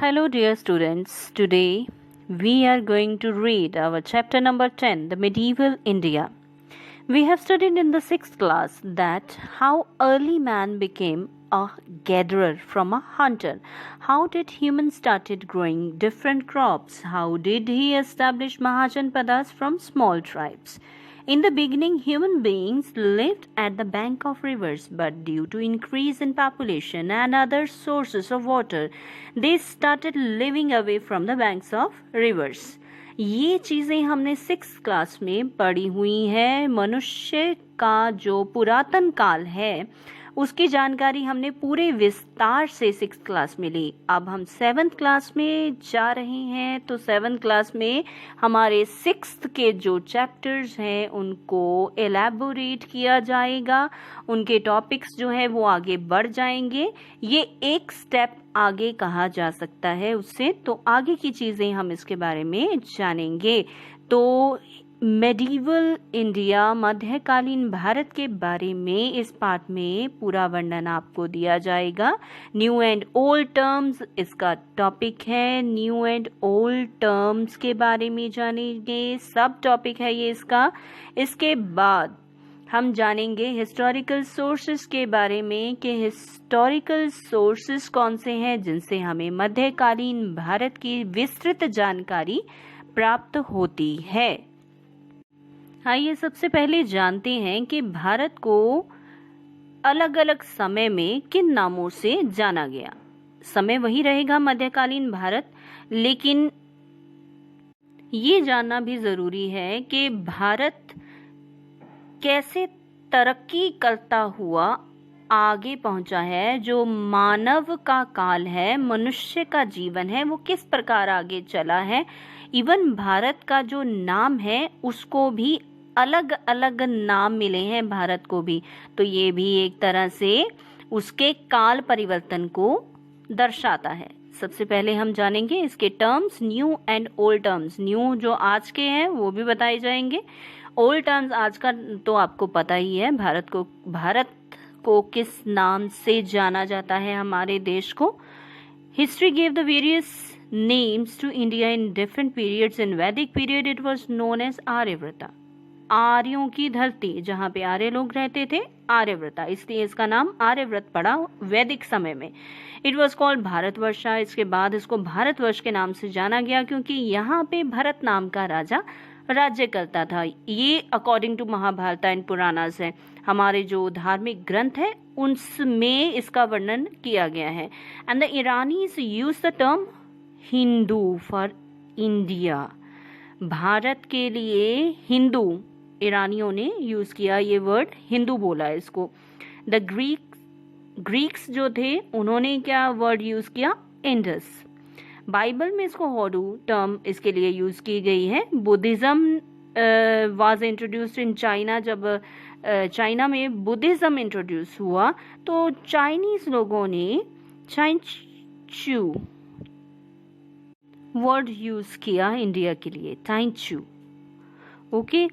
Hello, dear students. Today we are going to read our chapter number 10, The Medieval India. We have studied in the 6th class that how early man became a gatherer from a hunter. How did humans started growing different crops? How did he establish Mahajanpadas from small tribes? In the beginning, human beings lived at the bank of rivers, but due to increase in population and other sources of water, they started living away from the banks of rivers. ये चीज़ें हमने 6th class में पढ़ी हुई है। मनुष्य का जो पुरातन काल है उसकी जानकारी हमने पूरे विस्तार से 6th क्लास में ली। अब हम 7th क्लास में जा रहे हैं, तो 7th क्लास में हमारे 6th के जो चैप्टर्स हैं उनको एलैबोरेट किया जाएगा, उनके टॉपिक्स जो है वो आगे बढ़ जाएंगे। ये एक स्टेप आगे कहा जा सकता है उससे, तो आगे की चीज़ें हम इसके बारे में जानेंगे। तो मेडिवल इंडिया, मध्यकालीन भारत के बारे में इस पाठ में पूरा वर्णन आपको दिया जाएगा। न्यू एंड ओल्ड टर्म्स इसका टॉपिक है। न्यू एंड ओल्ड टर्म्स के बारे में जानेंगे, सब टॉपिक है ये इसका। इसके बाद हम जानेंगे हिस्टोरिकल सोर्सेस के बारे में कि हिस्टोरिकल सोर्सेस कौन से हैं जिनसे हमें मध्यकालीन भारत की विस्तृत जानकारी प्राप्त होती है। आइए सबसे पहले जानते हैं कि भारत को अलग अलग समय में किन नामों से जाना गया। समय वही रहेगा मध्यकालीन भारत, लेकिन ये जानना भी जरूरी है कि भारत कैसे तरक्की करता हुआ आगे पहुंचा है। जो मानव का काल है, मनुष्य का जीवन है, वो किस प्रकार आगे चला है। इवन भारत का जो नाम है उसको भी अलग अलग नाम मिले हैं भारत को भी, तो ये भी एक तरह से उसके काल परिवर्तन को दर्शाता है। सबसे पहले हम जानेंगे इसके terms, new and old terms. New जो आज के हैं वो भी बताए जाएंगे, ओल्ड टर्म्स आज का तो आपको पता ही है। भारत को किस नाम से जाना जाता है हमारे देश को। History gave the various names to India in different periods. In Vedic period it was known as Aryavarta, आर्यों की धरती, जहाँ पे आर्य लोग रहते थे, आर्यव्रता, इसलिए इसका नाम आर्यव्रत पड़ा वैदिक समय में। It was called Bharatvarsha. इसके बाद इसको भारतवर्ष के नाम से जाना गया क्योंकि यहाँ पे भरत नाम का राजा राज्य करता था। ये according to Mahabharata and Puranas है, हमारे जो धार्मिक ग्रंथ है उनमें इसका वर्णन किया गया है। And the Iranians use the term Hindu for India. Bharat के लिए हिंदू ईरानियों ने यूज किया, ये वर्ड हिंदू बोला है इसको। द ग्रीक्स जो थे उन्होंने क्या वर्ड यूज किया, इंडस। बाइबल में इसको होडू टर्म इसके लिए यूज की गई है। Buddhism was introduced in China. जब चाइना में बुद्धिज्म इंट्रोड्यूस हुआ तो चाइनीज लोगों ने चाइनचू वर्ड यूज किया इंडिया के लिए, चाइनचू। ओके,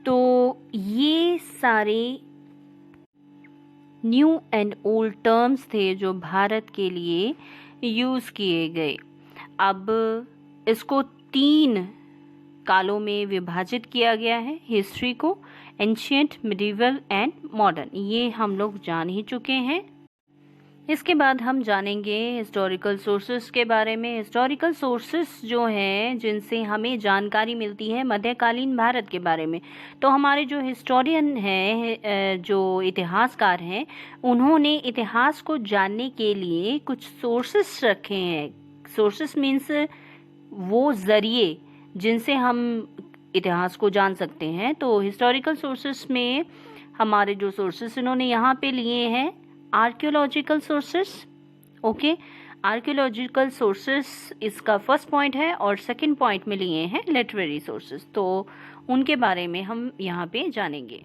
तो ये सारे न्यू एंड ओल्ड टर्म्स थे जो भारत के लिए यूज किए गए। अब इसको 3 कालों में विभाजित किया गया है हिस्ट्री को, एंशिएंट, मिडिवल एंड मॉडर्न। ये हम लोग जान ही चुके हैं। इसके बाद हम जानेंगे हिस्टोरिकल सोर्सेस के बारे में। हिस्टोरिकल सोर्सेस जो हैं जिनसे हमें जानकारी मिलती है मध्यकालीन भारत के बारे में, तो हमारे जो हिस्टोरियन हैं, जो इतिहासकार हैं, उन्होंने इतिहास को जानने के लिए कुछ सोर्सेस रखे हैं। सोर्सेस मीन्स वो जरिए जिनसे हम इतिहास को जान सकते हैं। तो हिस्टोरिकल सोर्सेस में हमारे जो सोर्सेस इन्होंने यहाँ पे लिए हैं, archaeological sources. Okay, archaeological sources इसका फर्स्ट पॉइंट है, और सेकंड पॉइंट में लिए हैं लिटरेरी सोर्सेस, तो उनके बारे में हम यहाँ पे जानेंगे।